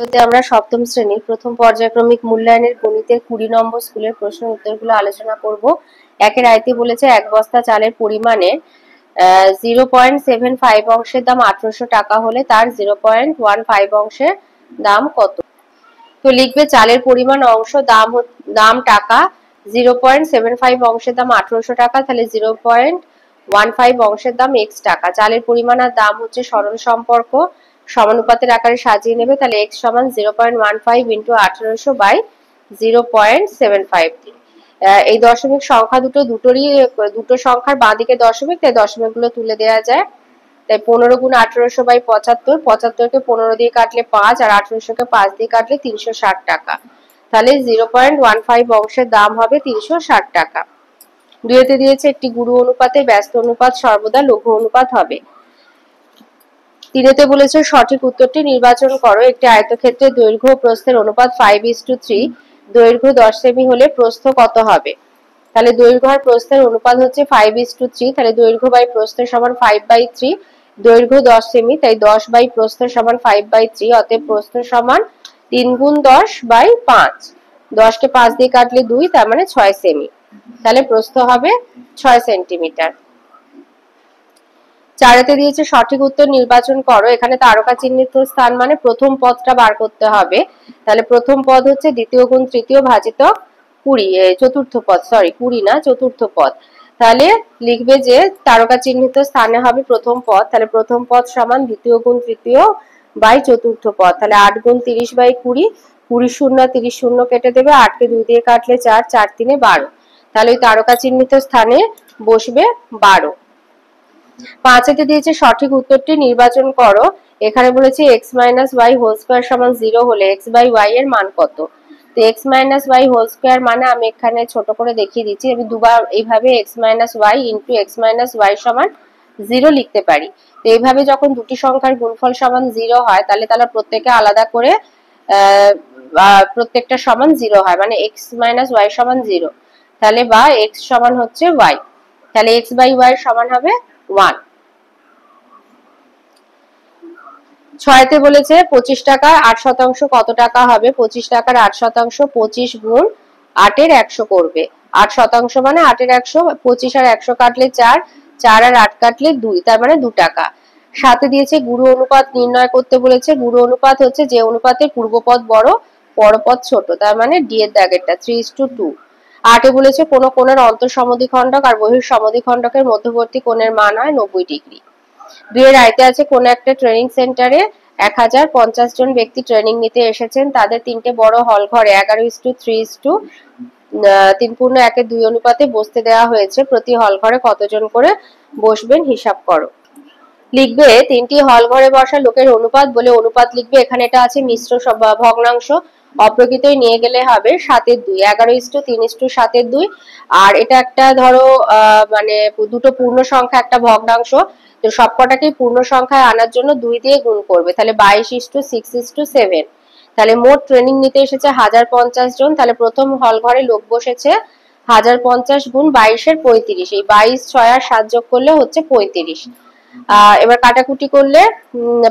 আমরা সপ্তম শ্রেণীর প্রথম পর্যায়ক্রমিক মূল্যায়নের গণিতের 20 নম্বর স্কুলের প্রশ্ন উত্তরগুলো আলোচনা করব। একের আইতে বলেছে এক বস্তা চালের পরিমাণের 0.75 অংশের দাম 1800 টাকা হলে তার 0.15 অংশের দাম কত? তো লিখবে চালের পরিমাণ অংশ দাম টাকা, 0.75 অংশের দাম 1800 টাকা, তাহলে 0.15 অংশের দাম x টাকা। চালের পরিমাণ আর দাম হচ্ছে সরল সম্পর্ক, সমানুপাতের আকারে সাজিয়ে নেবে, তাহলে x সমান 0.15 ইন্টু 1800 বাই 0.75। এই দশমিক সংখ্যা দুটো সংখ্যার বাঁদিকে দশমিক, তাই দশমিকগুলো তুলে দেওয়া যায়। তাই 15 গুণ 1800 বাই 75, 75কে 15 দিয়ে কাটলে 5 আর 1800কে 5 দিয়ে কাটলে 360 টাকা। তাহলে 0.15 অংশের দাম হবে 360 টাকা। দুইতে দিয়েছে একটি গুরু অনুপাতে ব্যস্ত অনুপাত সর্বদা লঘু অনুপাত হবে। তিনেতে বলেছে সঠিক উত্তরটি নির্বাচন করো। একটি আয়তক্ষেত্রের দৈর্ঘ্য ও প্রস্থের অনুপাত 5:3, দৈর্ঘ্য 10 সেমি হলে প্রস্থ কত হবে? তাহলে দৈর্ঘ্য আর প্রস্থের অনুপাত হচ্ছে 5:3, তাহলে দৈর্ঘ্য বাই প্রস্থ সমান 5/3, দৈর্ঘ্য 10 সেমি, তাই 10 বাই প্রস্থ সমান 5/3, অতএব প্রস্থ সমান 3 গুণ 10 বাই 5। 10কে 5 দিয়ে কাটলে 2, তার মানে 6 সেমি, তাহলে প্রস্থ হবে 6 সেন্টিমিটার। চারেতে দিয়েছে সঠিক উত্তর নির্বাচন করো। এখানে তারকা চিহ্নিত স্থান মানে প্রথম পদটা বার করতে হবে। তাহলে প্রথম পদ হচ্ছে দ্বিতীয় গুণ তৃতীয় ভাজিত 20, চতুর্থ পদ, 20 না, চতুর্থ পদ। তাহলে লিখবে যে তারকা চিহ্নিত স্থানে হবে প্রথম পদ, তাহলে প্রথম পদ সমান দ্বিতীয় গুণ তৃতীয় বাই চতুর্থ পদ। তাহলে 8 গুণ 30 বাই 20, 20 শূন্য 30 শূন্য কেটে দেবে, 8কে 2 দিয়ে কাটলে 4, 4 3 12, তাহলে ওই তারকা চিহ্নিত স্থানে বসবে 12। পাঁচেতে দিয়েছে সঠিক উত্তরটি নির্বাচন করো। এখানে বলেছে x minus y whole square সমান 0 হলে x বাই ওয়াই এর মান কত? তো x minus y whole square মানে আমি এখানে ছোট করে দেখিয়ে দিচ্ছি, আমি দুবার এইভাবে x minus y into x minus y সমান 0 লিখতে পারি। তো এইভাবে যখন দুটি সংখ্যার গুণফল সমান 0 হয়, তাহলে তারা প্রত্যেকে আলাদা করে প্রত্যেকটা সমান 0 হয়, মানে x মাইনাস ওয়াই সমান 0, তাহলে বা x সমান হচ্ছে y, তাহলে x বাই ওয়াই সমান হবে 1। 6তে বলেছে 25 টাকার 8% কত টাকা হবে? 25 টাকার 8%, 25 গুণ 8 এর 100 করবে। 8% মানে 8 এর 100, 25 আর 100 কাটলে 4, 4 আর 8 কাটলে 2, তার মানে 2 টাকা। 7 দিয়েছে গুরু অনুপাত নির্ণয় করতে বলেছে। গুরু অনুপাত হচ্ছে যে অনুপাতে পূর্বপদ বড় পরপদ ছোট, তার মানে ডি এর দাগেরটা 3:2। 8এ বলেছে কোন কোণের অন্তঃসমদ্বিখণ্ডক আর বহিঃসমদ্বিখণ্ডকের মধ্যবর্তী কোণের মান হয় 90 ডিগ্রি। 2 এর আইতে আছে কোন একটা ট্রেনিং সেন্টারে 1050 জন ব্যক্তি ট্রেনিং নিতে এসেছেন, তাদের তিনটে বড় হল ঘরে 11:3:3:1:2 অনুপাতে বসতে দেওয়া হয়েছে। প্রতি হল ঘরে কতজন করে বসবেন হিসাব করো। লিখবে তিনটি হল ঘরে বসা লোকের অনুপাত বলে অনুপাত লিখবে। এখানে এটা আছে মিশ্র ভগ্নাংশ, অপ্রকৃতই নিয়ে গেলে হবে 7:2, 11:3:7:2, আর এটা একটা ধরো মানে দুটো পূর্ণ সংখ্যা একটা ভগ্নাংশ, তো সবকটাকেই পূর্ণ সংখ্যায় আনার জন্য 2 দিয়ে গুণ করবে, তাহলে 22:6:7। তাহলে মোট ট্রেনিং নিতে এসেছে 1050 জন, তাহলে প্রথম হল ঘরে লোক বসেছে 1050 গুণ 22 এর 35, এই 22 6 আর 7 যোগ করলে হচ্ছে 35। এবার কাটাকুটি করলে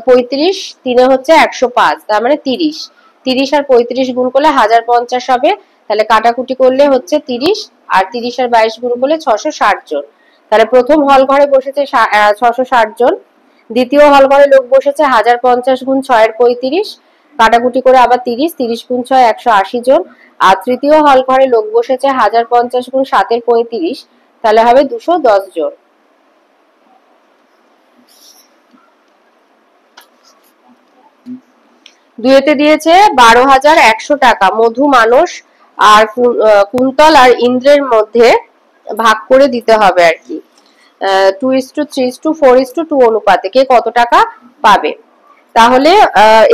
35 3 হচ্ছে 105, তার মানে 30, 30 আর 35 গুণ করলে 1050 হবে, তাহলে কাটাকুটি করলে হচ্ছে 30, আর 30 আর 22 গুণ করলে 660 জন। তাহলে প্রথম হল ঘরে বসেছে 660 জন, দ্বিতীয় হল ঘরে লোক বসেছে 1050 গুণ 6 এর 35, কাটাকুটি করে আবার 30, 30 গুণ 6 180 জন, আর তৃতীয় হল ঘরে লোক বসেছে 1050 গুণ 7 এর 35, তাহলে হবে 210 জন। দুইতে দিয়েছে 12,100 টাকা মধু মানস আর কুন্তল আর ইন্দ্রের মধ্যে ভাগ করে দিতে হবে আর কি, 2:3:4:2 অনুপাতে কে কত টাকা পাবে। তাহলে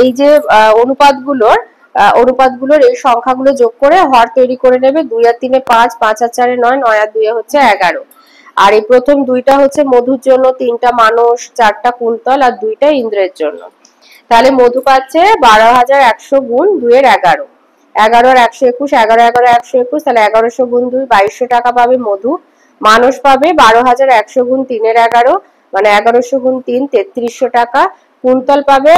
এই যে অনুপাতগুলোর এই সংখ্যাগুলো যোগ করে হর তৈরি করে নেবে। 2 আর 3 5, 5 আর 4 9, 9 আর 2 হচ্ছে 11, আর এই প্রথম দুইটা হচ্ছে মধুর জন্য, 3টা মানস, 4টা কুন্তল আর 2টা ইন্দ্রের জন্য। তাহলে মধু পাচ্ছে 12,100 গুণ 2 এর 11, 11 আর 121, 11 11 121, তাহলে 1100 গুণ 2 2200 টাকা পাবে মধু। মানস পাবে 12,100 গুণ 3 এর 11, মানে 1100 গুণ 3 3300 টাকা। কুন্তল পাবে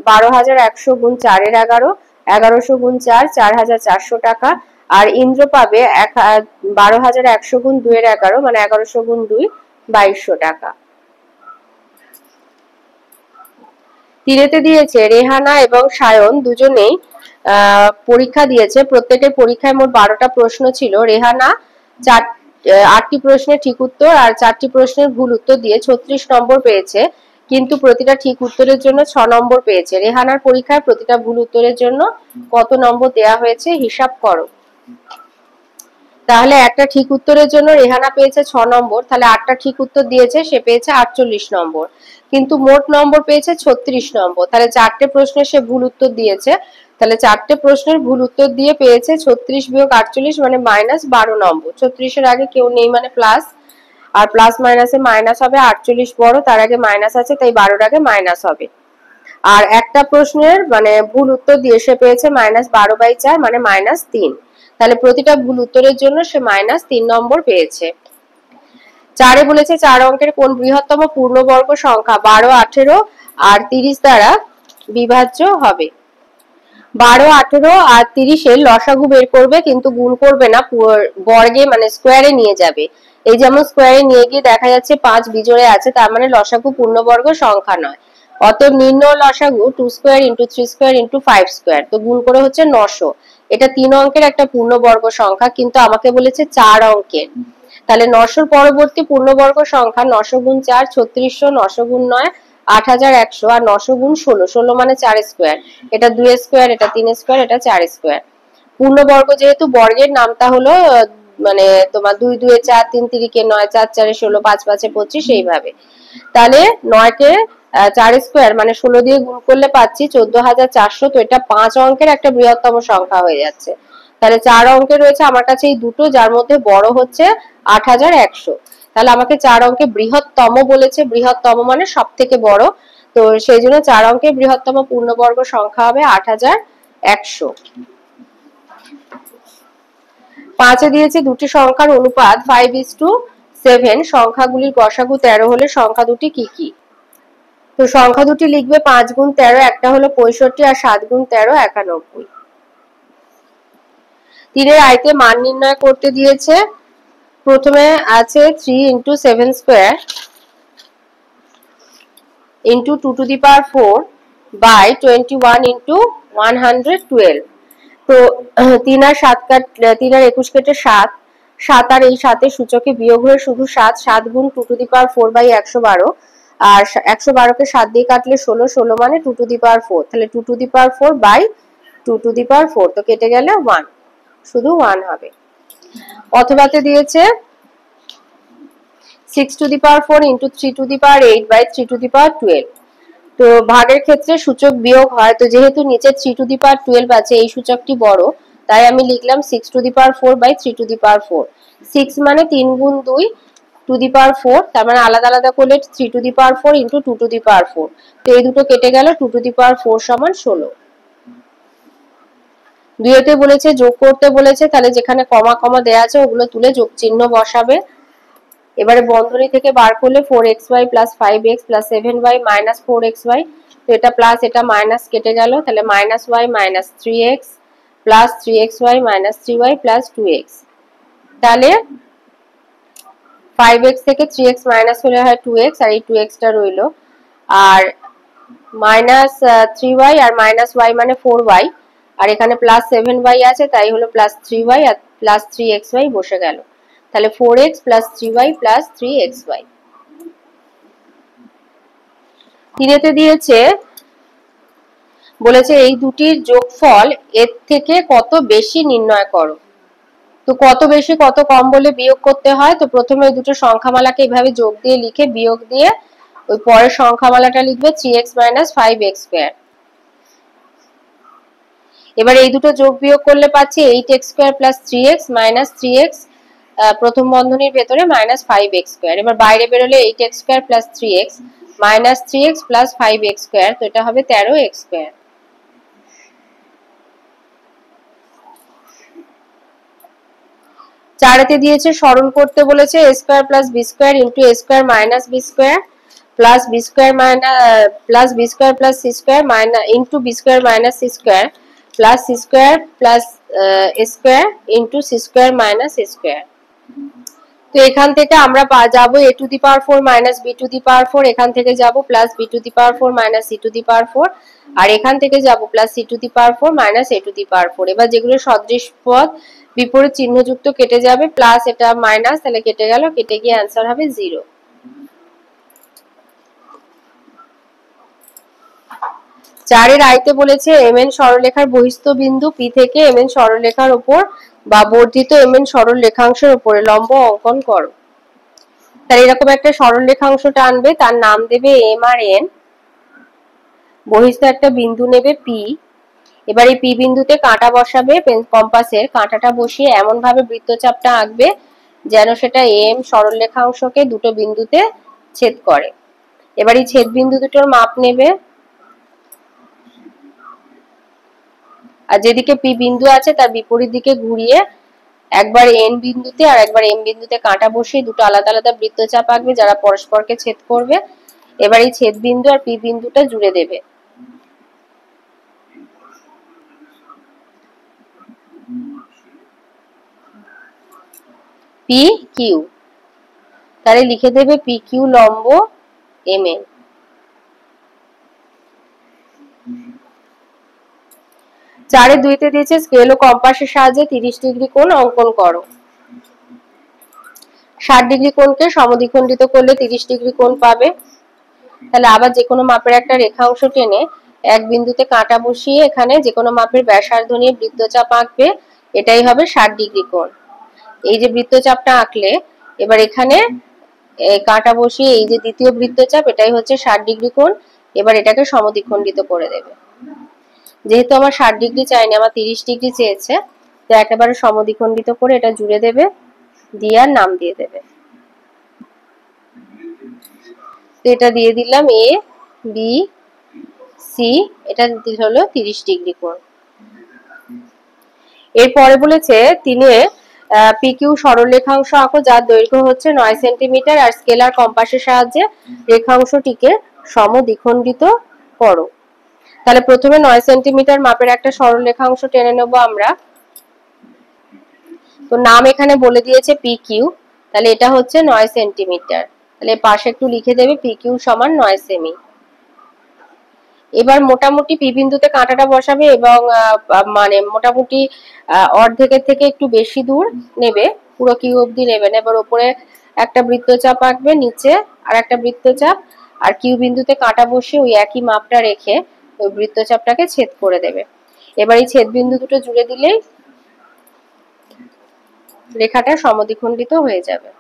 12,100 গুণ 4 এর 11, 1100 গুণ 4, 4,400 টাকা। আর ইন্দ্র পাবে 12,100 গুণ 2 এর 11, মানে 1100 গুণ 2, 2200 টাকা। তিরেতে দিয়েছে রেহানা এবং সায়ন দুজনেই পরীক্ষা দিয়েছে। প্রত্যেকের পরীক্ষায় মোট 12টা প্রশ্ন ছিল। রেহানা 8টি প্রশ্নের ঠিক উত্তর আর 4টি প্রশ্নের ভুল উত্তর দিয়ে 36 নম্বর পেয়েছে, কিন্তু প্রতিটা ঠিক উত্তরের জন্য 6 নম্বর পেয়েছে। রেহানার পরীক্ষায় প্রতিটা ভুল উত্তরের জন্য কত নম্বর দেয়া হয়েছে হিসাব করো। তাহলে একটা ঠিক উত্তরের জন্য রেহানা পেয়েছে 6 নম্বর, তাহলে 8টা ঠিক উত্তর দিয়েছে, সে পেয়েছে 48 নম্বর, কিন্তু মোট নম্বর পেয়েছে 36 নম্বর। তাহলে 4টে প্রশ্নে সে ভুল উত্তর দিয়েছে, তাহলে 4টে প্রশ্নের ভুল উত্তর দিয়ে পেয়েছে 36 বিয়োগ 48 মানে -12 নম্বর। 36 এর আগে কেউ নেই মানে প্লাস, আর প্লাস মাইনাসে মাইনাস হবে। 48 বড়, তার আগে মাইনাস আছে, তাই 12-র আগে মাইনাস হবে। আর একটা প্রশ্নের মানে ভুল উত্তর দিয়ে সে পেয়েছে -12/4 মানে -3। তাহলে প্রতিটা ভুল উত্তরের জন্য সে -3 নম্বর পেয়েছে। 4-এ বলেছে 4 অঙ্কের কোন বৃহত্তম পূর্ণবর্গ সংখ্যা 12, 18 আর 30 দ্বারা বিভাজ্য হবে। 12, 18 আর 30 এর লসাগু বের করবে, কিন্তু গুণ করবে না, বর্গে মানে স্কোয়ারে নিয়ে যাবে। এই যেমন স্কোয়ারে নিয়ে গিয়ে দেখা যাচ্ছে 5 বিজোড়ে আছে, তার মানে লসাগু পূর্ণবর্গ সংখ্যা নয়। অতএব নির্ণয় লসাগু 2 square into 3 square into 5 square, তো গুণ করে হচ্ছে 900। এটা 3 অঙ্কের একটা পূর্ণবর্গ সংখ্যা, কিন্তু আমাকে বলেছে 4 অঙ্কের। তাহলে 900-র পরবর্তী পূর্ণবর্গ সংখ্যা 900 গুণ 4 3600, 900 গুণ 9 8100, আর 900 গুণ 16, 16 মানে 4 স্কোয়ার। এটা 2 স্কোয়ার, এটা 3 স্কোয়ার, এটা 4 স্কোয়ার। পূর্ণবর্গ যেহেতু বর্গের নামটা হলো মানে তোমার 2 2 4, 3 3 9, 4 4 16, 5 5 25, এইভাবে। তাহলে 9কে 4 স্কোয়ার মানে 16 দিয়ে গুণ করলে পাচ্ছি 14,400। তো এটা 5 অঙ্কের একটা বৃহত্তম সংখ্যা হয়ে যাচ্ছে। তাহলে 4 অঙ্কে রয়েছে আমার কাছে এই দুটো, যার মধ্যে বড় হচ্ছে 8100। তাহলে আমাকে 4 অঙ্কে বৃহত্তম বলেছে, বৃহত্তম মানে সব থেকে বড়, তো সেই জন্য 4 অঙ্কের বৃহত্তম পূর্ণবর্গ সংখ্যা হবে 8100। 5-এ দিয়েছে দুটি সংখ্যার অনুপাত 5:7, সংখ্যাগুলির গসাগু 13 হলে সংখ্যা দুটি কি কি। তো সংখ্যা দুটি লিখবে 5 গুণ 13, একটা হলো 65 আর 7 গুণ 13 91। 3-এর আয়তে মান নির্ণয় করতে দিয়েছে। প্রথমে আছে 3 × 7 square into 2 to the power 4 by 21 × 112। তো 3 আর 7 3 আর 21 কেটে 7, 7 আর এই 7 এর সূচকে বিয়োগ হয়ে শুধু 7, 7 গুণ 2 টু দি পাওয়ার 4 বাই 112, আর 112কে 7 দিয়ে কাটলে 16, 16 মানে 2 টু দি পাওয়ার 4, তাহলে 2 to the power 4 by 2 to the power 4, তো কেটে গেলে 1, শুধু 1 হবে। অথবাতে দিয়েছে 6 to the power 4 into 3 to the power 8 by 3 to the power 12। তো ভাগের ক্ষেত্রে সূচক বিয়োগ হয়, তো যেহেতু নিচে 3 টু দি পাওয়ার 12 আছে, এই সূচকটি বড়, তাই আমি লিখলাম 6 to the power 4 by 3 to the power 4। 6 মানে 3 গুণ 2 টু দি পাওয়ার 4, তার মানে আলাদা আলাদা করলে 3 to the power 4 into 2 to the power 4। তো এই দুটো কেটে গেল, 2 টু দি পাওয়ার 4 সমান 16। দুইতে বলেছে যোগ করতে বলেছে, তাহলে যেখানে কমা কমা দেয়া আছে ওগুলো তুলে যোগ চিহ্ন বসাবে। এবারে বন্ধনী থেকে বার করলে 4xy plus 5x plus 7y minus 4xy, তো এটা প্লাস এটা মাইনাস কেটে গেল, তাহলে -y minus 3x plus 3xy minus 3y plus 2x। তাহলে 5x থেকে 3x মাইনাস হলে হয় 2x, আর এই 2x টা রইল, আর মাইনাস 3y আর মাইনাস y মানে 4y, আর এখানে প্লাস 7y আছে, তাই হলো প্লাস 3y আর প্লাস 3xy বসে গেল। তাহলে 4x plus 3y plus 3xy। 3-তে দিয়েছে বলেছে এই দুটির যোগফল এর থেকে কত বেশি নির্ণয় করো। তো কত বেশি কত কম বলে বিয়োগ করতে হয়, তো প্রথমে ওই দুটো সংখ্যামালাকে এইভাবে যোগ দিয়ে লিখে বিয়োগ দিয়ে ওই পরের সংখ্যামালাটা লিখবে 3x মাইনাস 5x স্কোয়ার। এবার এই দুটো যোগ বিয়োগ করলে পাচ্ছি 8x square plus 3x minus 3x প্রথম বন্ধনীর ভেতরে মাইনাস 5x স্কোয়ার। এবার বাইরে বেরোলে 8x square plus 3x minus 3x plus 5x square, তো এটা হবে 13x স্কোয়ার। 4-তে দিয়েছে সরল করতে বলেছে a square plus b square into a square minus b square plus B square plus C square minus into B square minus C square plus C square plus A square into C square minus A square. তো এখান থেকে আমরা যাবো a to the power 4 minus b to the power 4, এখান থেকে যাব plus b to the power 4 minus c to the power 4, আর এখান থেকে যাব plus c to the power 4 minus a to the power 4। এবার যেগুলো সদৃশ পদ বিপরীত চিহ্নযুক্ত কেটে যাবে, প্লাস এটা মাইনাস, তাহলে কেটে গেল, কেটে গিয়ে অ্যান্সার হবে 0। 4 এর আইতে বলেছে mn সরলরেখার বহিস্থ বিন্দু p থেকে mn সরলরেখার উপর বা বর্ধিত mn সরল রেখাংশের উপরে লম্ব অঙ্কন করো। তাহলে এরকম একটা সরল রেখাংশ টানবে, তার নাম দেবে m আর n, বহিস্থ একটা বিন্দু নেবে p। এবার এই p বিন্দুতে কাঁটা বসাবে, কম্পাসের কাঁটাটা বসিয়ে এমন ভাবে বৃত্তচাপটা আঁকবে যেন সেটা m সরল রেখাংশকে দুটো বিন্দুতে ছেদ করে। এবার এই ছেদ বিন্দু দুটোর মাপ নেবে, আর যেদিকে p বিন্দু আছে তার বিপরীত দিকে ঘুরিয়ে একবার n বিন্দুতে আর একবার m বিন্দুতে কাঁটা বসিয়ে দুটো আলাদা আলাদা বৃত্তচাপ আঁকবে যারা পরস্পরকে ছেদ করবে। এবার এই ছেদ বিন্দু আর p বিন্দুটা জুড়ে দেবে। পি কিউ, তাহলে লিখে দেবে পি কিউ লম্ব এম এন। 4 এর 2 তে দিয়েছে স্কেল ও কম্পাসের সাহায্যে 30 ডিগ্রি কোণ অঙ্কন করো। 60 ডিগ্রি কোণকে সমদ্বিখণ্ডিত করলে 30 ডিগ্রি কোণ পাবে। তাহলে আবার যে কোনো মাপের একটা রেখাংশ টেনে এক বিন্দুতে কাঁটা বসিয়ে এখানে যে কোনো মাপের ব্যাসার্ধ নিয়ে বৃত্তচাপ আঁকবে, এটাই হবে 60 ডিগ্রি কোণ। এই যে বৃত্তচাপটা আঁকলে এবার এখানে কাঁটা বসিয়ে এই যে দ্বিতীয় বৃত্তচাপ, এটাই হচ্ছে 60 ডিগ্রি কোণ। এবার এটাকে সমদ্বিখণ্ডিত করে দেবে। যেহেতু আমার 60 ডিগ্রি চাইনি, আমার 30 ডিগ্রি চেয়েছে, তো একেবারে সমদ্বিখণ্ডিত করে এটা জুড়ে দেবে, দিয়ে আর নাম দিয়ে দেবে। তো এটা দিয়ে দিলাম এ বি সি, এটা হলো 30 ডিগ্রি কোণ। এরপরে বলেছে তিনি পি কিউ সরলরেখাংশ আঁকো যার দৈর্ঘ্য হচ্ছে 9 সেন্টিমিটার আর স্কেলার কম্পাসের সাহায্যে রেখাংশটিকে সমদ্বিখণ্ডিত করো। তাহলে প্রথমে 9 সেন্টিমিটার মাপের একটা সরল রেখাংশ টেনে নেব আমরা। তো নাম এখানে বলে দিয়েছে পি কিউ, তাহলে এটা হচ্ছে 9 সেন্টিমিটার। তাহলে পাশে একটু লিখে দেবে পি কিউ সমান 9 সেমি। এবার মোটামুটি পি বিন্দুতে কাঁটাটা বসাবে এবং মানে মোটামুটি অর্ধেকের থেকে একটু বেশি দূর নেবে, পুরো কিউ অবধি নেবে না। এবার উপরে একটা বৃত্তচাপ আঁকবে, নিচে আর একটা বৃত্তচাপ, আর কিউ বিন্দুতে কাঁটা বসিয়ে ওই একই মাপটা রেখে ওই বৃত্তচাপটাকে ছেদ করে দেবে। এবার এই ছেদ বিন্দু দুটো জুড়ে দিলেই রেখাটা সমদ্বিখণ্ডিত হয়ে যাবে।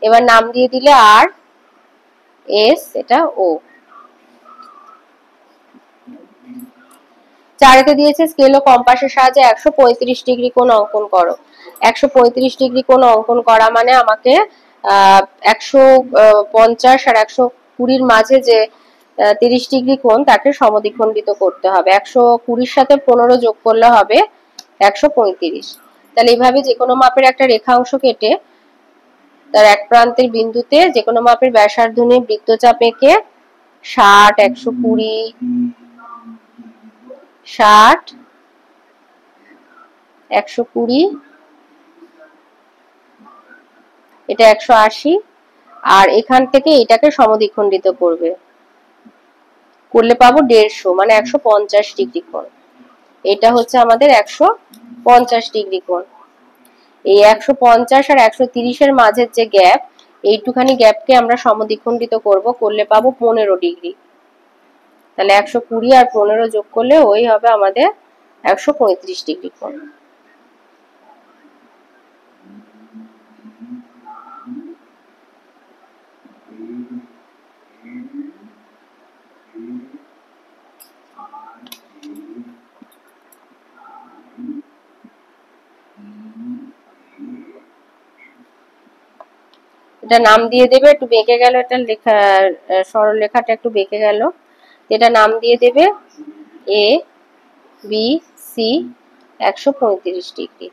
এবার নাম দিয়ে দিলে আর এস, এটা ও। 4 দিয়েছে স্কেল ও কম্পাসের সাহায্যে 135 ডিগ্রি কোণ অঙ্কন করো। 135 ডিগ্রি কোণ অঙ্কন করা মানে আমাকে 150 আর 120 মাঝে যে 30 ডিগ্রি কোণ তাকে সমদ্বিখণ্ডিত করতে হবে। 120 সাথে 15 যোগ করলে হবে 135। তাহলে এইভাবে যে কোনো মাপের একটা রেখাংশ কেটে তার এক প্রান্তের বিন্দুতে যে কোনো মাপের ব্যাসার্ধ নিয়ে বৃত্তচাপ এঁকে 60, 120, 60, 120, এটা 180, আর এখান থেকে এটাকে সমদ্বিখণ্ডিত করবে, করলে পাবো 150, মানে 150 ডিগ্রি কোণ। এটা হচ্ছে আমাদের 150 ডিগ্রি কোণ। এই 150 আর 130 এর মাঝের যে গ্যাপ, এইটুখানি গ্যাপকে আমরা সমদ্বিখণ্ডিত করব, করলে পাবো 15 ডিগ্রি। তাহলে 120 আর 15 যোগ করলে ওই হবে আমাদের 135 ডিগ্রি কোণ। এটা নাম দিয়ে দেবে, একটু বেঁকে গেল এটা লেখা, সরল রেখাটা একটু বেঁকে গেল, এটা নাম দিয়ে দেবে এ বি সি 135 ডিগ্রি।